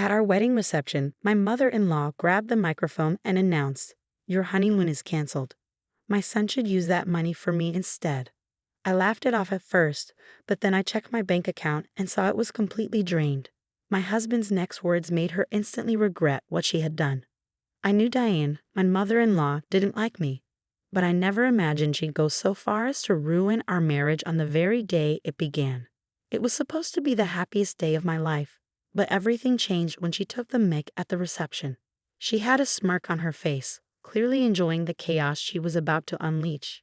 At our wedding reception, my mother-in-law grabbed the microphone and announced, "Your honeymoon is canceled. My son should use that money for me instead." I laughed it off at first, but then I checked my bank account and saw it was completely drained. My husband's next words made her instantly regret what she had done. I knew Diane, my mother-in-law, didn't like me, but I never imagined she'd go so far as to ruin our marriage on the very day it began. It was supposed to be the happiest day of my life, but everything changed when she took the mic at the reception. She had a smirk on her face, clearly enjoying the chaos she was about to unleash.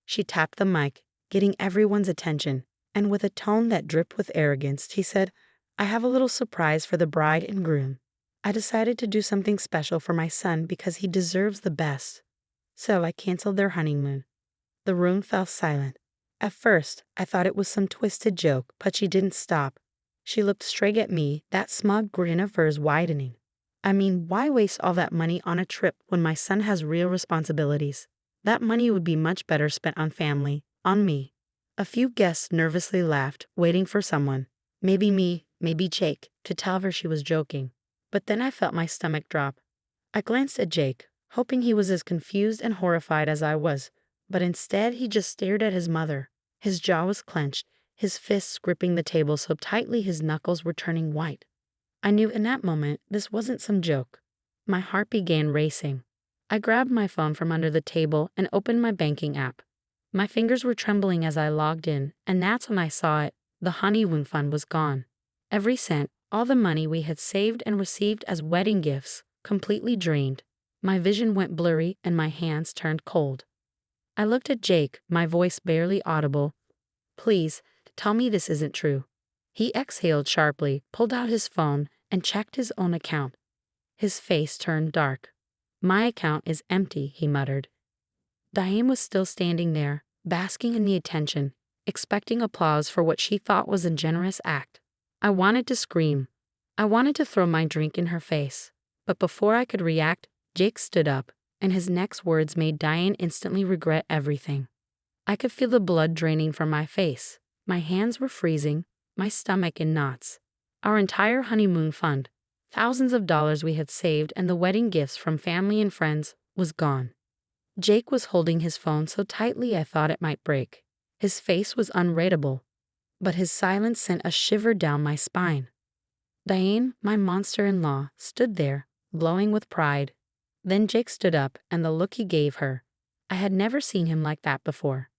She tapped the mic, getting everyone's attention, and with a tone that dripped with arrogance, she said, "I have a little surprise for the bride and groom. I decided to do something special for my son because he deserves the best. So I canceled their honeymoon." The room fell silent. At first, I thought it was some twisted joke, but she didn't stop. She looked straight at me, that smug grin of hers widening. "I mean, why waste all that money on a trip when my son has real responsibilities? That money would be much better spent on family, on me." A few guests nervously laughed, waiting for someone, maybe me, maybe Jake, to tell her she was joking. But then I felt my stomach drop. I glanced at Jake, hoping he was as confused and horrified as I was, but instead he just stared at his mother. His jaw was clenched, his fists gripping the table so tightly his knuckles were turning white. I knew in that moment this wasn't some joke. My heart began racing. I grabbed my phone from under the table and opened my banking app. My fingers were trembling as I logged in, and that's when I saw it. The honeymoon fund was gone. Every cent, all the money we had saved and received as wedding gifts, completely drained. My vision went blurry and my hands turned cold. I looked at Jake, my voice barely audible. "Please, tell me this isn't true." He exhaled sharply, pulled out his phone, and checked his own account. His face turned dark. "My account is empty," he muttered. Diane was still standing there, basking in the attention, expecting applause for what she thought was a generous act. I wanted to scream. I wanted to throw my drink in her face. But before I could react, Jake stood up, and his next words made Diane instantly regret everything. I could feel the blood draining from my face. My hands were freezing, my stomach in knots. Our entire honeymoon fund, thousands of dollars we had saved, and the wedding gifts from family and friends, was gone. Jake was holding his phone so tightly I thought it might break. His face was unreadable, but his silence sent a shiver down my spine. Diane, my monster-in-law, stood there, glowing with pride. Then Jake stood up, and the look he gave her. I had never seen him like that before.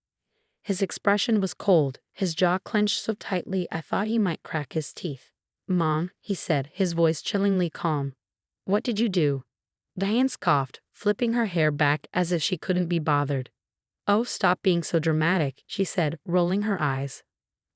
His expression was cold, his jaw clenched so tightly I thought he might crack his teeth. "Mom," he said, his voice chillingly calm. "What did you do?" Diane scoffed, flipping her hair back as if she couldn't be bothered. "Oh, stop being so dramatic," she said, rolling her eyes.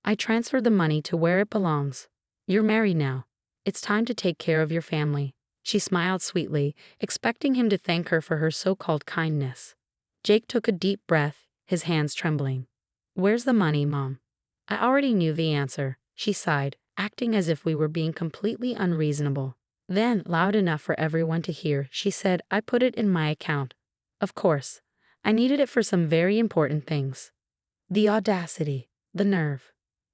"I transferred the money to where it belongs. You're married now. It's time to take care of your family." She smiled sweetly, expecting him to thank her for her so-called kindness. Jake took a deep breath, his hands trembling. "Where's the money, Mom?" I already knew the answer. She sighed, acting as if we were being completely unreasonable. Then, loud enough for everyone to hear, she said, "I put it in my account. Of course. I needed it for some very important things." The audacity, the nerve.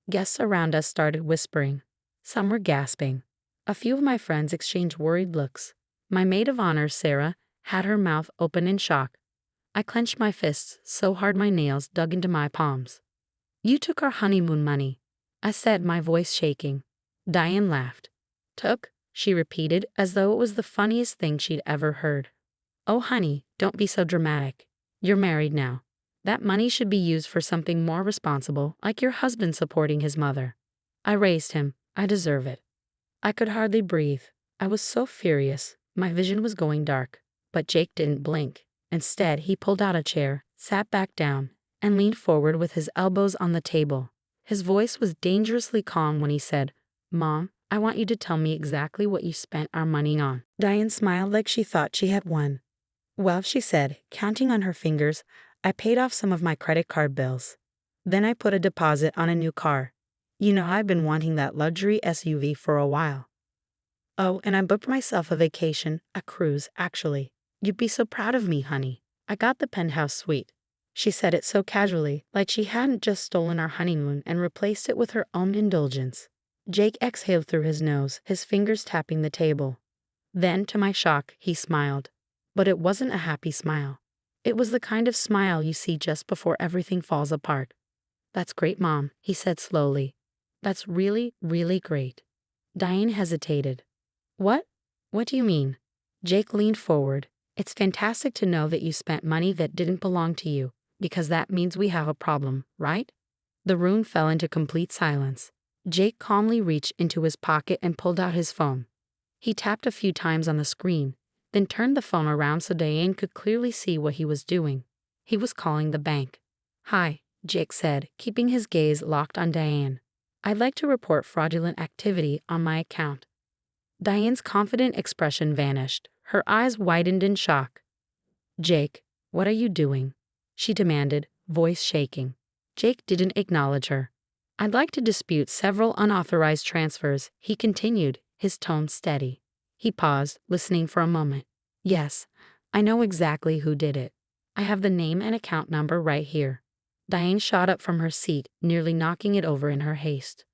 Guests around us started whispering. Some were gasping. A few of my friends exchanged worried looks. My maid of honor, Sarah, had her mouth open in shock. I clenched my fists so hard my nails dug into my palms. "You took our honeymoon money," I said, my voice shaking. Diane laughed. "Took?" she repeated, as though it was the funniest thing she'd ever heard. "Oh, honey, don't be so dramatic. You're married now. That money should be used for something more responsible, like your husband supporting his mother. I raised him. I deserve it." I could hardly breathe. I was so furious. My vision was going dark. But Jake didn't blink. Instead, he pulled out a chair, sat back down, and leaned forward with his elbows on the table. His voice was dangerously calm when he said, "Mom, I want you to tell me exactly what you spent our money on." Diane smiled like she thought she had won. "Well," she said, counting on her fingers, "I paid off some of my credit card bills. Then I put a deposit on a new car. You know, I've been wanting that luxury SUV for a while. Oh, and I booked myself a vacation, a cruise, actually. You'd be so proud of me, honey. I got the penthouse suite." She said it so casually, like she hadn't just stolen our honeymoon and replaced it with her own indulgence. Jake exhaled through his nose, his fingers tapping the table. Then, to my shock, he smiled. But it wasn't a happy smile. It was the kind of smile you see just before everything falls apart. "That's great, Mom," he said slowly. "That's really, really great." Diane hesitated. "What? What do you mean?" Jake leaned forward. "It's fantastic to know that you spent money that didn't belong to you, because that means we have a problem, right?" The room fell into complete silence. Jake calmly reached into his pocket and pulled out his phone. He tapped a few times on the screen, then turned the phone around so Diane could clearly see what he was doing. He was calling the bank. "Hi," Jake said, keeping his gaze locked on Diane. "I'd like to report fraudulent activity on my account." Diane's confident expression vanished. Her eyes widened in shock. "Jake, what are you doing?" she demanded, voice shaking. Jake didn't acknowledge her. "I'd like to dispute several unauthorized transfers," he continued, his tone steady. He paused, listening for a moment. "Yes, I know exactly who did it. I have the name and account number right here." Diane shot up from her seat, nearly knocking it over in her haste.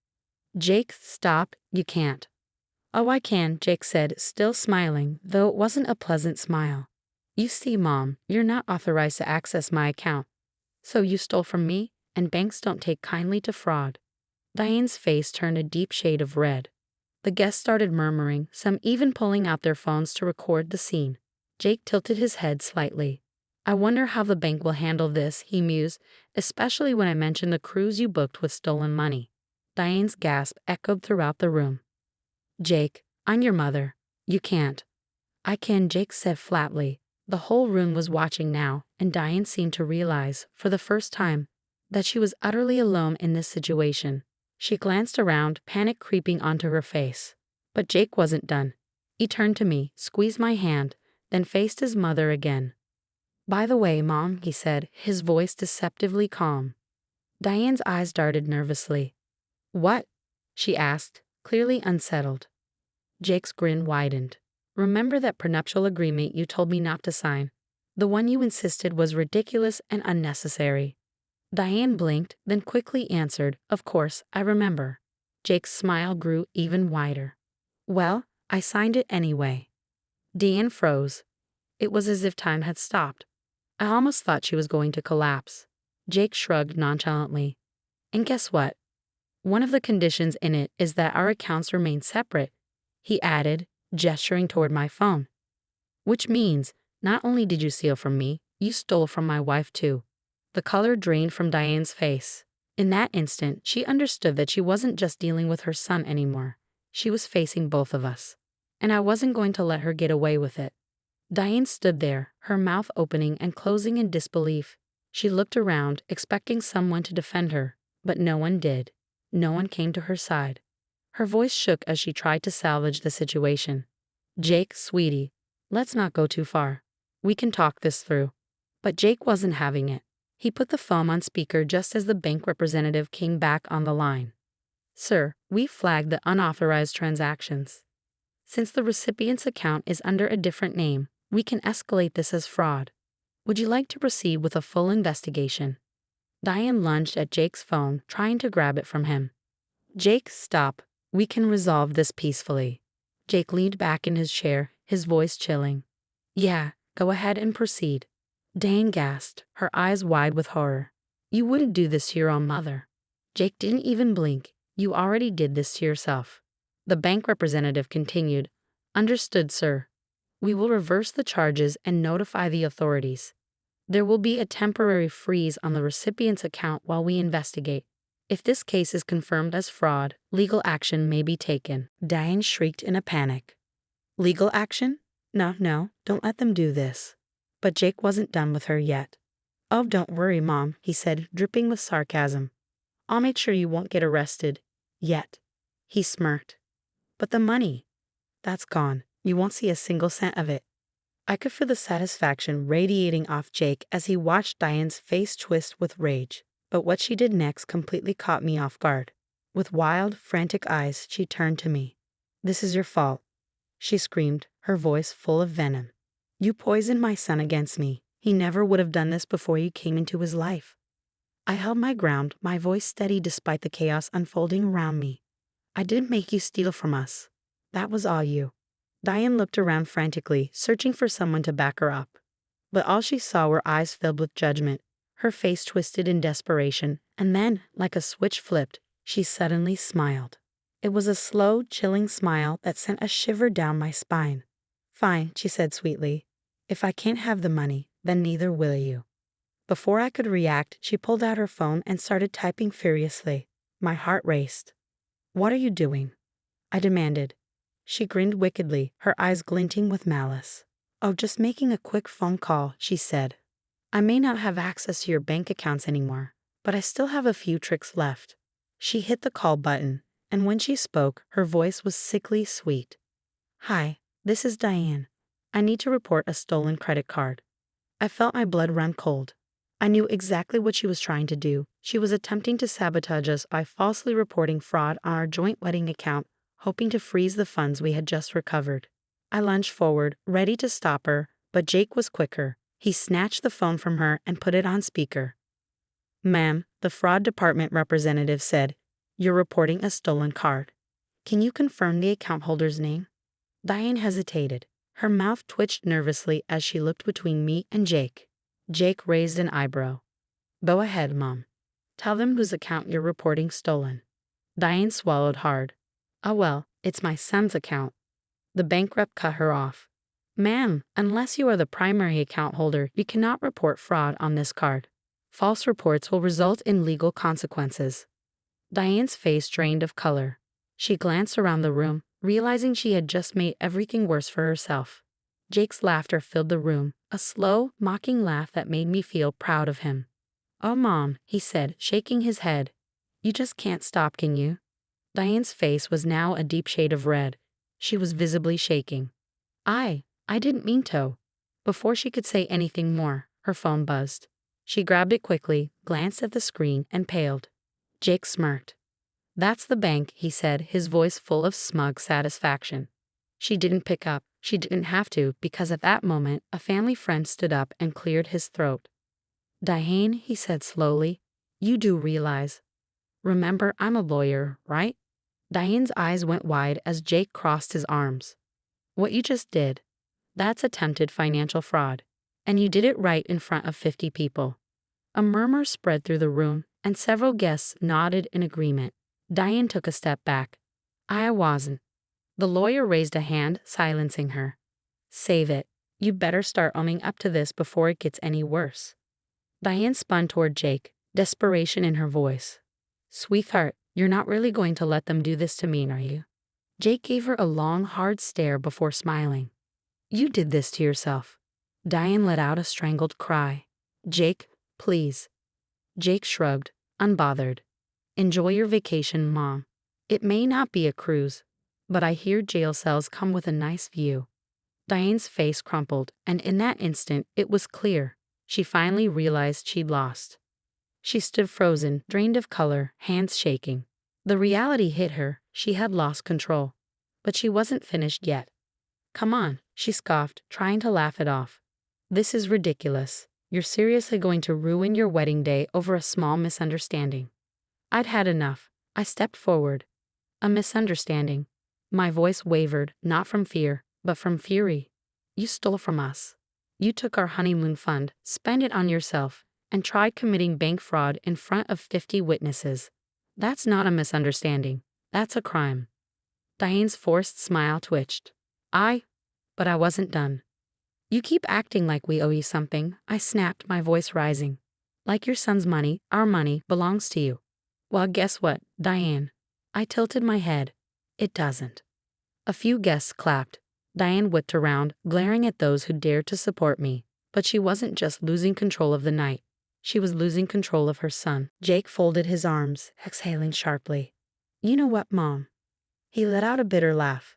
"Jake, stop, you can't." "Oh, I can," Jake said, still smiling, though it wasn't a pleasant smile. "You see, Mom, you're not authorized to access my account. So you stole from me, and banks don't take kindly to fraud." Diane's face turned a deep shade of red. The guests started murmuring, some even pulling out their phones to record the scene. Jake tilted his head slightly. "I wonder how the bank will handle this," he mused, "especially when I mention the cruise you booked with stolen money." Diane's gasp echoed throughout the room. "Jake, I'm your mother. You can't." "I can," Jake said flatly. The whole room was watching now, and Diane seemed to realize, for the first time, that she was utterly alone in this situation. She glanced around, panic creeping onto her face. But Jake wasn't done. He turned to me, squeezed my hand, then faced his mother again. "By the way, Mom," he said, his voice deceptively calm. Diane's eyes darted nervously. "What?" she asked, clearly unsettled. Jake's grin widened. "Remember that prenuptial agreement you told me not to sign? The one you insisted was ridiculous and unnecessary." Diane blinked, then quickly answered, "Of course, I remember." Jake's smile grew even wider. "Well, I signed it anyway." Diane froze. It was as if time had stopped. I almost thought she was going to collapse. Jake shrugged nonchalantly. "And guess what? One of the conditions in it is that our accounts remain separate," he added, gesturing toward my phone. "Which means, not only did you steal from me, you stole from my wife too." The color drained from Diane's face. In that instant, she understood that she wasn't just dealing with her son anymore. She was facing both of us. And I wasn't going to let her get away with it. Diane stood there, her mouth opening and closing in disbelief. She looked around, expecting someone to defend her, but no one did. No one came to her side. Her voice shook as she tried to salvage the situation. "Jake, sweetie, let's not go too far. We can talk this through." But Jake wasn't having it. He put the phone on speaker just as the bank representative came back on the line. "Sir, we flagged the unauthorized transactions. Since the recipient's account is under a different name, we can escalate this as fraud. Would you like to proceed with a full investigation?" Diane lunged at Jake's phone, trying to grab it from him. "Jake, stop. We can resolve this peacefully." Jake leaned back in his chair, his voice chilling. "Yeah, go ahead and proceed." Diane gasped, her eyes wide with horror. "You wouldn't do this to your own mother." Jake didn't even blink. "You already did this to yourself." The bank representative continued. "Understood, sir. We will reverse the charges and notify the authorities. There will be a temporary freeze on the recipient's account while we investigate. If this case is confirmed as fraud, legal action may be taken." Diane shrieked in a panic. "Legal action? No, don't let them do this." But Jake wasn't done with her yet. "Oh, don't worry, Mom," he said, dripping with sarcasm. "I'll make sure you won't get arrested. Yet." He smirked. "But the money? That's gone. You won't see a single cent of it." I could feel the satisfaction radiating off Jake as he watched Diane's face twist with rage. But what she did next completely caught me off guard. With wild, frantic eyes, she turned to me. "This is your fault," she screamed, her voice full of venom. "You poisoned my son against me. He never would have done this before you came into his life." I held my ground, my voice steady despite the chaos unfolding around me. I didn't make you steal from us. That was all you. Diane looked around frantically, searching for someone to back her up. But all she saw were eyes filled with judgment, her face twisted in desperation, and then, like a switch flipped, she suddenly smiled. It was a slow, chilling smile that sent a shiver down my spine. Fine, she said sweetly. If I can't have the money, then neither will you. Before I could react, she pulled out her phone and started typing furiously. My heart raced. What are you doing? I demanded. She grinned wickedly, her eyes glinting with malice. Oh, just making a quick phone call, she said. I may not have access to your bank accounts anymore, but I still have a few tricks left. She hit the call button, and when she spoke, her voice was sickly sweet. Hi, this is Diane. I need to report a stolen credit card. I felt my blood run cold. I knew exactly what she was trying to do. She was attempting to sabotage us by falsely reporting fraud on our joint wedding account, hoping to freeze the funds we had just recovered. I lunged forward, ready to stop her, but Jake was quicker. He snatched the phone from her and put it on speaker. Ma'am, the fraud department representative said, you're reporting a stolen card. Can you confirm the account holder's name? Diane hesitated. Her mouth twitched nervously as she looked between me and Jake. Jake raised an eyebrow. Go ahead, Mom. Tell them whose account you're reporting stolen. Diane swallowed hard. Oh well, it's my son's account. The bank rep cut her off. Ma'am, unless you are the primary account holder, you cannot report fraud on this card. False reports will result in legal consequences. Diane's face drained of color. She glanced around the room, realizing she had just made everything worse for herself. Jake's laughter filled the room, a slow, mocking laugh that made me feel proud of him. Oh, Mom, he said, shaking his head. You just can't stop, can you? Diane's face was now a deep shade of red. She was visibly shaking. I didn't mean to. Before she could say anything more, her phone buzzed. She grabbed it quickly, glanced at the screen, and paled. Jake smirked. That's the bank, he said, his voice full of smug satisfaction. She didn't pick up. She didn't have to, because at that moment, a family friend stood up and cleared his throat. Diane, he said slowly, you do realize. Remember, I'm a lawyer, right? Diane's eyes went wide as Jake crossed his arms. What you just did, that's attempted financial fraud. And you did it right in front of 50 people. A murmur spread through the room, and several guests nodded in agreement. Diane took a step back. I wasn't. The lawyer raised a hand, silencing her. Save it. You better start owning up to this before it gets any worse. Diane spun toward Jake, desperation in her voice. Sweetheart, you're not really going to let them do this to me, are you? Jake gave her a long, hard stare before smiling. You did this to yourself. Diane let out a strangled cry. Jake, please. Jake shrugged, unbothered. Enjoy your vacation, Mom. It may not be a cruise, but I hear jail cells come with a nice view. Diane's face crumpled, and in that instant, it was clear. She finally realized she'd lost. She stood frozen, drained of color, hands shaking. The reality hit her. She had lost control. But she wasn't finished yet. Come on, she scoffed, trying to laugh it off. This is ridiculous. You're seriously going to ruin your wedding day over a small misunderstanding. I'd had enough. I stepped forward. A misunderstanding. My voice wavered, not from fear, but from fury. You stole from us. You took our honeymoon fund, spent it on yourself, and tried committing bank fraud in front of 50 witnesses. That's not a misunderstanding. That's a crime. Diane's forced smile twitched. But I wasn't done. You keep acting like we owe you something, I snapped, my voice rising. Like your son's money, our money, belongs to you. Well, guess what, Diane? I tilted my head. It doesn't. A few guests clapped. Diane whipped around, glaring at those who dared to support me. But she wasn't just losing control of the night. She was losing control of her son. Jake folded his arms, exhaling sharply. You know what, Mom? He let out a bitter laugh.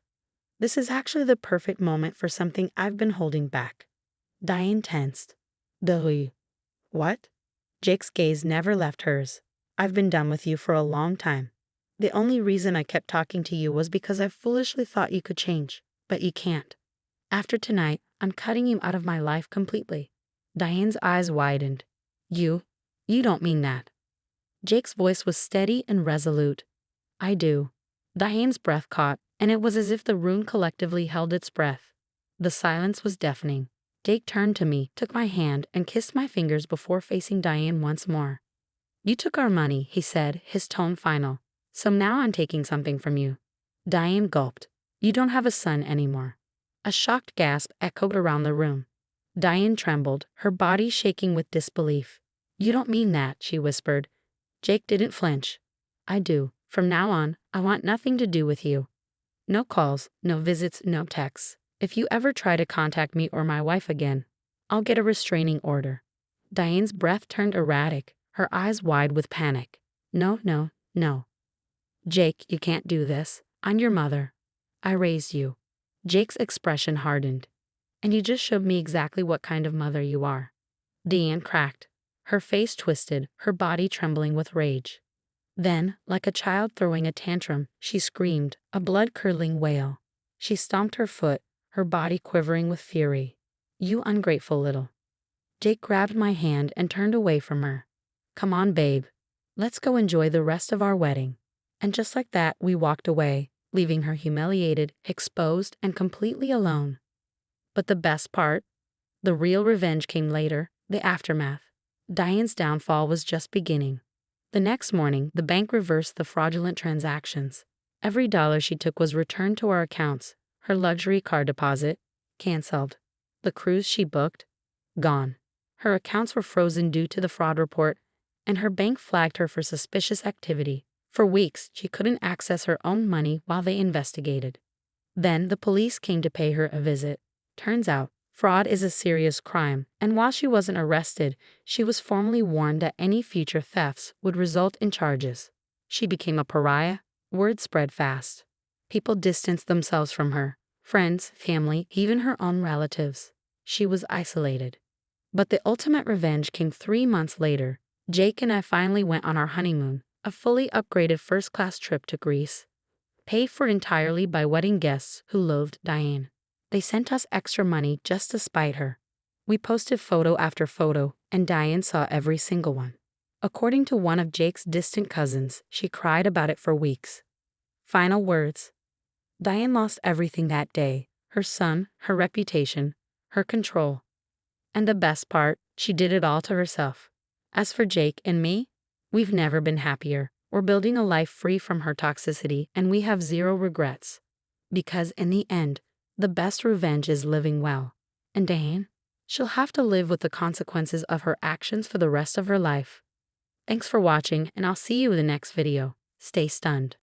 This is actually the perfect moment for something I've been holding back. Diane tensed. De What? Jake's gaze never left hers. I've been done with you for a long time. The only reason I kept talking to you was because I foolishly thought you could change, but you can't. After tonight, I'm cutting you out of my life completely. Diane's eyes widened. You don't mean that. Jake's voice was steady and resolute. I do. Diane's breath caught, and it was as if the room collectively held its breath. The silence was deafening. Jake turned to me, took my hand, and kissed my fingers before facing Diane once more. "You took our money," he said, his tone final. "So now I'm taking something from you." Diane gulped. "You don't have a son anymore." A shocked gasp echoed around the room. Diane trembled, her body shaking with disbelief. "You don't mean that," she whispered. Jake didn't flinch. "I do. From now on, I want nothing to do with you. No calls, no visits, no texts. If you ever try to contact me or my wife again, I'll get a restraining order." Diane's breath turned erratic, her eyes wide with panic. "No, no, no. Jake, you can't do this. I'm your mother. I raised you." Jake's expression hardened. "And you just showed me exactly what kind of mother you are." Diane cracked. Her face twisted, her body trembling with rage. Then, like a child throwing a tantrum, she screamed, a blood-curdling wail. She stomped her foot, her body quivering with fury. "You ungrateful little." Jake grabbed my hand and turned away from her. "Come on, babe. Let's go enjoy the rest of our wedding." And just like that, we walked away, leaving her humiliated, exposed, and completely alone. But the best part? The real revenge came later, the aftermath. Diane's downfall was just beginning. The next morning, the bank reversed the fraudulent transactions. Every dollar she took was returned to our accounts. Her luxury car deposit, canceled. The cruise she booked, gone. Her accounts were frozen due to the fraud report, and her bank flagged her for suspicious activity. For weeks, she couldn't access her own money while they investigated. Then the police came to pay her a visit. Turns out, fraud is a serious crime, and while she wasn't arrested, she was formally warned that any future thefts would result in charges. She became a pariah. Word spread fast. People distanced themselves from her. Friends, family, even her own relatives. She was isolated. But the ultimate revenge came 3 months later. Jake and I finally went on our honeymoon, a fully upgraded first-class trip to Greece, paid for entirely by wedding guests who loathed Diane. They sent us extra money just to spite her. We posted photo after photo, and Diane saw every single one. According to one of Jake's distant cousins, she cried about it for weeks. Final words. Diane lost everything that day: her son, her reputation, her control. And the best part, she did it all to herself. As for Jake and me, we've never been happier. We're building a life free from her toxicity, and we have zero regrets. Because in the end, the best revenge is living well. And Diane? She'll have to live with the consequences of her actions for the rest of her life. Thanks for watching, and I'll see you in the next video. Stay stunned.